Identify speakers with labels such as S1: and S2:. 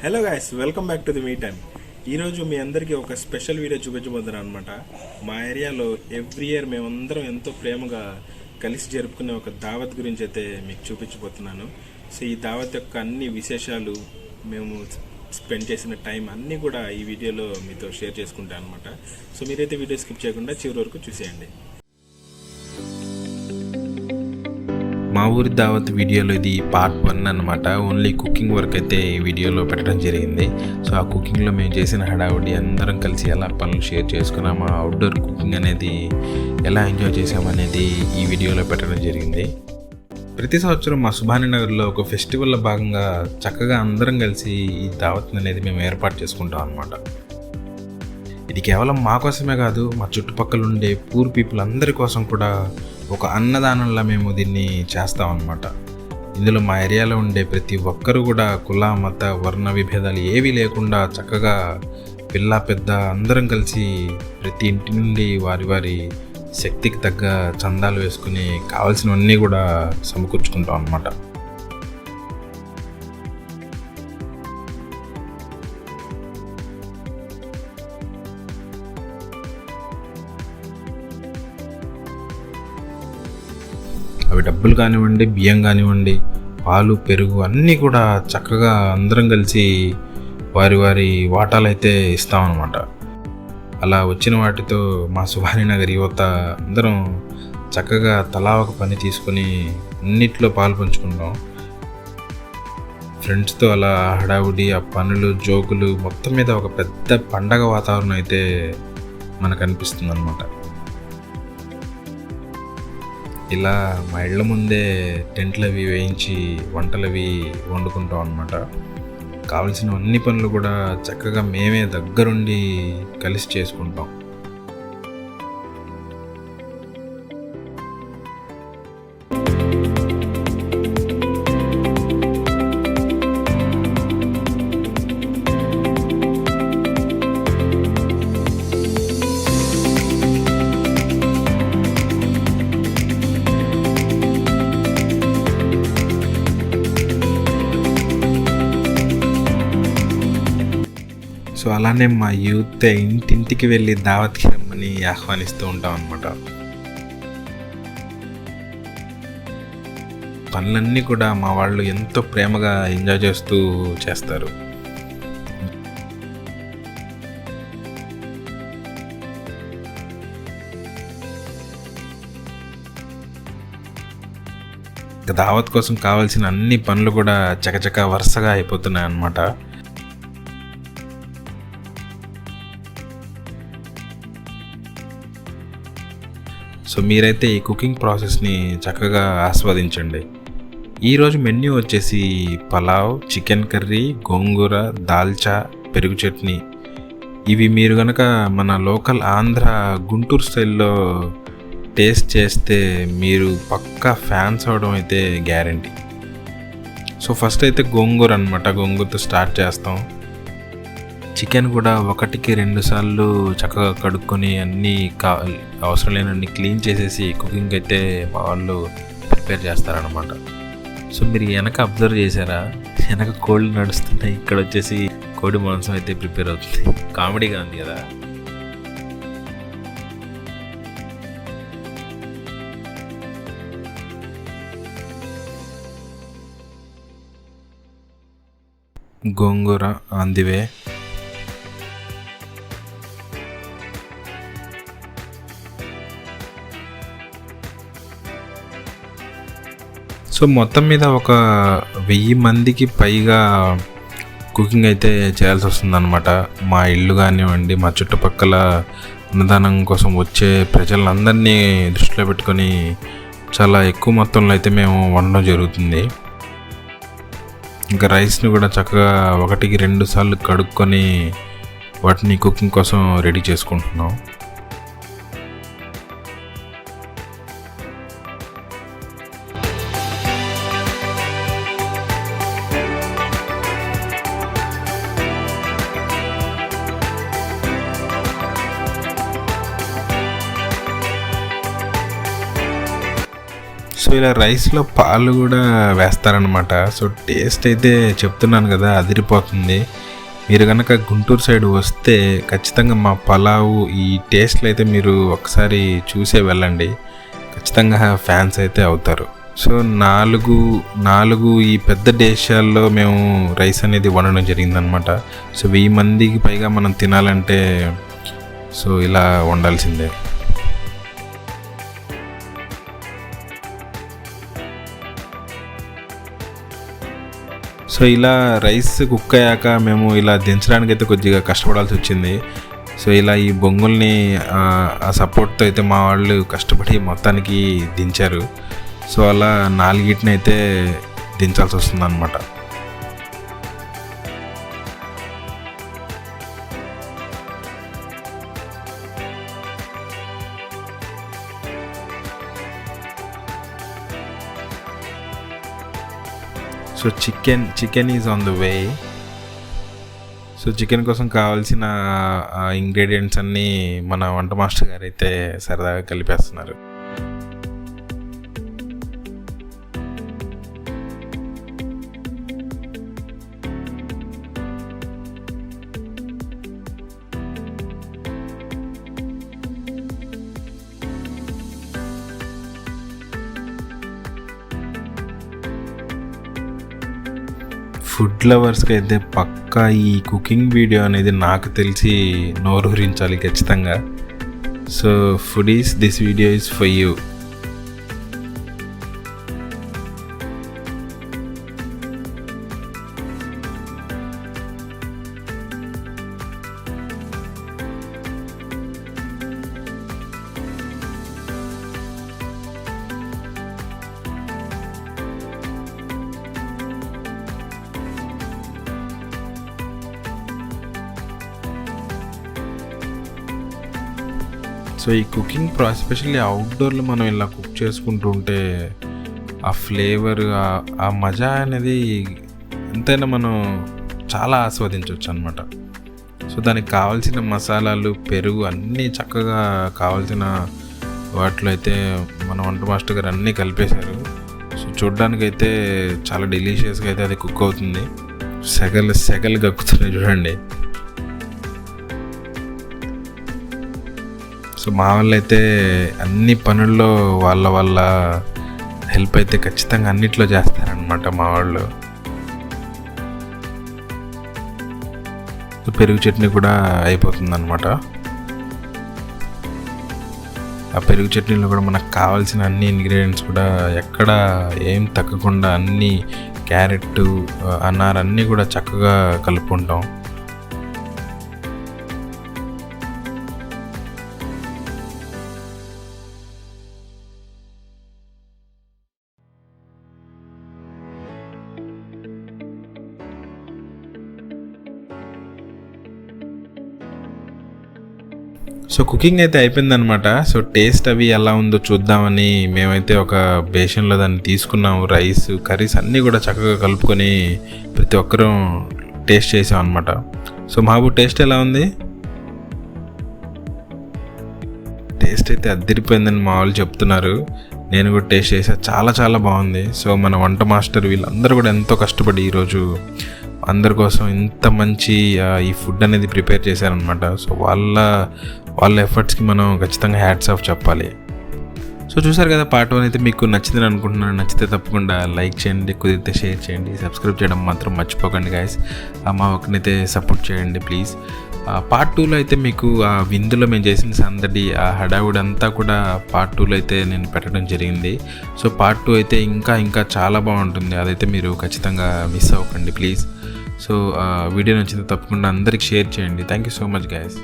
S1: Hello guys, welcome back to the me time. ఈరోజు మీ అందరికీ ఒక స్పెషల్ వీడియో చూపించబోతున్నాను అనమాట. మా ఏరియాలో ఎవ్రీ ఇయర్ మేమందరం ఎంతో ప్రేమగా కలిసి జరుపుకునే ఒక దావత్ గురించి అయితే మీకు చూపించబోతున్నాను. సో ఈ దావత్ యొక్క అన్ని విశేషాలు, మేము స్పెండ్ చేసిన టైం అన్నీ కూడా ఈ వీడియోలో మీతో షేర్ చేసుకుంటాను అనమాట. సో మీరైతే వీడియో స్కిప్ చేయకుండా చివరి వరకు చూసేయండి. మా ఊరి దావత్ వీడియోలో ఇది పార్ట్ 1 అన్నమాట. ఓన్లీ కుకింగ్ వర్క్ అయితే ఈ వీడియోలో పెట్టడం జరిగింది. సో ఆ కుకింగ్లో మేము చేసిన హడావుడి, అందరం కలిసి ఎలా పనులు షేర్ చేసుకున్నాము, అవుట్డోర్ కుకింగ్ అనేది ఎలా ఎంజాయ్ చేసామనేది ఈ వీడియోలో పెట్టడం జరిగింది. ప్రతి సంవత్సరం మా సుభానినగర్లో ఒక ఫెస్టివల్లో భాగంగా చక్కగా అందరం కలిసి ఈ దావత్ అనేది మేము ఏర్పాటు చేసుకుంటాం అన్నమాట. ఇది కేవలం మా కోసమే కాదు, మా చుట్టుపక్కల ఉండే పూర్ పీపుల్ అందరి కోసం కూడా ఒక అన్నదానంలా మేము దీన్ని చేస్తామన్నమాట. ఇందులో మా ఏరియాలో ఉండే ప్రతి ఒక్కరు కూడా కుల మత వర్ణ విభేదాలు ఏవీ లేకుండా చక్కగా పిల్ల పెద్ద అందరం కలిసి ప్రతి ఇంటి నుండి వారి వారి శక్తికి తగ్గ చందాలు వేసుకుని కావాల్సినవన్నీ కూడా సమకూర్చుకుంటాం అన్నమాట. అవి డబ్బులు కానివ్వండి, బియ్యం కానివ్వండి, పాలు పెరుగు అన్నీ కూడా చక్కగా అందరం కలిసి వారి వారి వాటాలు అయితే ఇస్తామన్నమాట. అలా వచ్చిన వాటితో మా సుభానినగర్ యువత అందరం చక్కగా తలా ఒక పని తీసుకొని అన్నిట్లో పాలు పంచుకుంటాం. ఫ్రెండ్స్తో అలా హడావుడి, ఆ పనులు, జోకులు, మొత్తం మీద ఒక పెద్ద పండగ వాతావరణం అయితే మనకు అనిపిస్తుంది అన్నమాట. ఇలా మా ఇళ్ళ ముందే టెంట్లు అవి వేయించి వంటలు అవి వండుకుంటాం అన్నమాట. కావలసిన అన్ని పనులు కూడా చక్కగా మేమే దగ్గరుండి కలిసి చేసుకుంటాం. సో అలానే మా యూత్ ఇంటింటికి వెళ్ళి దావత్కి రమ్మని ఆహ్వానిస్తూ ఉంటాం అన్నమాట. పనులన్నీ కూడా మా వాళ్ళు ఎంతో ప్రేమగా ఎంజాయ్ చేస్తూ చేస్తారు. దావత్ కోసం కావాల్సిన అన్ని పనులు కూడా చకచక వరుసగా అయిపోతున్నాయి అన్నమాట. సో మీరైతే ఈ కుకింగ్ ప్రాసెస్ని చక్కగా ఆస్వాదించండి. ఈరోజు మెన్యూ వచ్చేసి పలావ్, చికెన్ కర్రీ, గోంగూర, దాల్చా, పెరుగు చట్నీ. ఇవి మీరు కనుక మన లోకల్ ఆంధ్ర గుంటూరు స్టైల్లో టేస్ట్ చేస్తే మీరు పక్కా ఫ్యాన్స్ అవడం అయితే గ్యారంటీ. సో ఫస్ట్ అయితే గోంగూర అనమాట, గోంగూరతో స్టార్ట్ చేస్తాం. చికెన్ కూడా 1-2 సార్లు చక్కగా కడుక్కొని అన్నీ అవసరం లేనన్ని క్లీన్ చేసేసి కుకింగ్ అయితే మా వాళ్ళు ప్రిపేర్ చేస్తారనమాట. సో మీరు వెనక అబ్జర్వ్ చేశారా, వెనక కోళ్ళు నడుస్తున్నాయి, ఇక్కడ వచ్చేసి కోడి మాంసం అయితే ప్రిపేర్ అవుతుంది. కామెడీగా ఉంది కదా. గోంగూర ఆన్ ది వే. సో మొత్తం మీద ఒక 1000 మందికి పైగా కుకింగ్ అయితే చేయాల్సి వస్తుందన్నమాట. మా ఇల్లు కానివ్వండి, మా చుట్టుపక్కల అన్నదానం కోసం వచ్చే ప్రజలందరినీ దృష్టిలో పెట్టుకొని చాలా ఎక్కువ మొత్తంలో అయితే మేము వండడం జరుగుతుంది. ఇంకా రైస్ని కూడా చక్కగా 1-2 సార్లు కడుక్కొని వాటిని కుకింగ్ కోసం రెడీ చేసుకుంటున్నాం. సో సో ఇలా రైస్లో పాలు కూడా వేస్తారనమాట. సో టేస్ట్ అయితే చెప్తున్నాను కదా, అదిరిపోతుంది. మీరు కనుక గుంటూరు సైడ్ వస్తే ఖచ్చితంగా మా పలావు ఈ టేస్ట్లు అయితే మీరు ఒకసారి చూసే వెళ్ళండి, ఖచ్చితంగా ఫ్యాన్స్ అయితే అవుతారు. సో నాలుగు ఈ పెద్ద దేశాల్లో మేము రైస్ అనేది వండడం జరిగిందనమాట. సో 1000 మందికి పైగా మనం తినాలంటే సో ఇలా వండాల్సిందే. సో ఇలా రైస్ కుక్ అయ్యాక మేము ఇలా దించడానికి అయితే కొద్దిగా కష్టపడాల్సి వచ్చింది. సో ఇలా ఈ బొంగుల్ని ఆ సపోర్ట్తో అయితే మా వాళ్ళు కష్టపడి మొత్తానికి దించారు. సో అలా 4 అయితే దించాల్సి వస్తుంది అన్నమాట. So chicken is on the way. So chicken కోసం కావాల్సిన ఇంగ్రీడియంట్స్ అన్నీ మన వంట మాస్టర్ గారు అయితే సరదాగా కలిపేస్తున్నారు. ఫుడ్ లవర్స్కి అయితే పక్కా ఈ కుకింగ్ వీడియో అనేది నాకు తెలిసి నోరూరించాలి ఖచ్చితంగా. So foodies, this video is for you. So ఈ కుకింగ్ ఎస్పెషల్లీ అవుట్డోర్లో మనం ఇలా కుక్ చేసుకుంటూ ఉంటే ఆ ఫ్లేవర్, ఆ మజా అనేది ఎంతైనా మనం చాలా ఆస్వాదించవచ్చు అనమాట. సో దానికి కావాల్సిన మసాలాలు, పెరుగు అన్నీ చక్కగా కావాల్సిన వాటిలో అయితే మన వంట మాస్టర్ గారు అన్నీ కలిపేశారు. సో చూడ్డానికైతే చాలా డెలీషియస్గా అయితే అది కుక్ అవుతుంది. సెగలు గక్కుతున్నాయి చూడండి. సో మా వాళ్ళు అయితే అన్ని పనుల్లో వాళ్ళ హెల్ప్ అయితే ఖచ్చితంగా అన్నిట్లో చేస్తారనమాట మా వాళ్ళు. పెరుగు చట్నీ కూడా అయిపోతుంది అనమాట. ఆ పెరుగు చట్నీలో కూడా మనకు కావాల్సిన అన్ని ఇంగ్రీడియంట్స్ కూడా ఎక్కడ ఏం తగ్గకుండా అన్నీ క్యారెట్, అన్నార్ అన్నీ కూడా చక్కగా కలుపుకుంటాం. సో కుకింగ్ అయితే అయిపోయిందనమాట. సో టేస్ట్ అవి ఎలా ఉందో చూద్దామని మేమైతే ఒక బేషన్లో దాన్ని తీసుకున్నాము. రైస్, కర్రీస్ అన్నీ కూడా చక్కగా కలుపుకొని ప్రతి ఒక్కరూ టేస్ట్ చేసాం అనమాట. సో మహబూబ్ టేస్ట్ ఎలా ఉంది? టేస్ట్ అయితే అదిరిపోయిందని మా వాళ్ళు చెప్తున్నారు. నేను కూడా టేస్ట్ చేసా, చాలా చాలా బాగుంది. సో మన వంట మాస్టర్ వీళ్ళందరూ కూడా ఎంతో కష్టపడి ఈరోజు అందరి కోసం ఇంత మంచి ఈ ఫుడ్ అనేది ప్రిపేర్ చేశారనమాట. సో వాళ్ళ ఎఫర్ట్స్కి మనం ఖచ్చితంగా హ్యాట్స్ ఆఫ్ చెప్పాలి. సో చూసారు కదా, పార్ట్ 1 అయితే మీకు నచ్చిందని అనుకుంటున్నాను. నచ్చితే తప్పకుండా లైక్ చేయండి, కుదిరితే షేర్ చేయండి, సబ్స్క్రైబ్ చేయడం మాత్రం మర్చిపోకండి గైస్. మా ఒక్కనైతే సపోర్ట్ చేయండి ప్లీజ్. పార్ట్ 2లో అయితే మీకు ఆ విందులో మేము చేసిన సందడి, ఆ హడావుడి అంతా కూడా పార్ట్ 2లో అయితే నేను పెట్టడం జరిగింది. సో పార్ట్ 2 అయితే ఇంకా చాలా బాగుంటుంది. అదైతే మీరు ఖచ్చితంగా మిస్ అవ్వకండి ప్లీజ్. సో వీడియో నచ్చితే తప్పకుండా అందరికి షేర్ చేయండి. Thank you so much guys.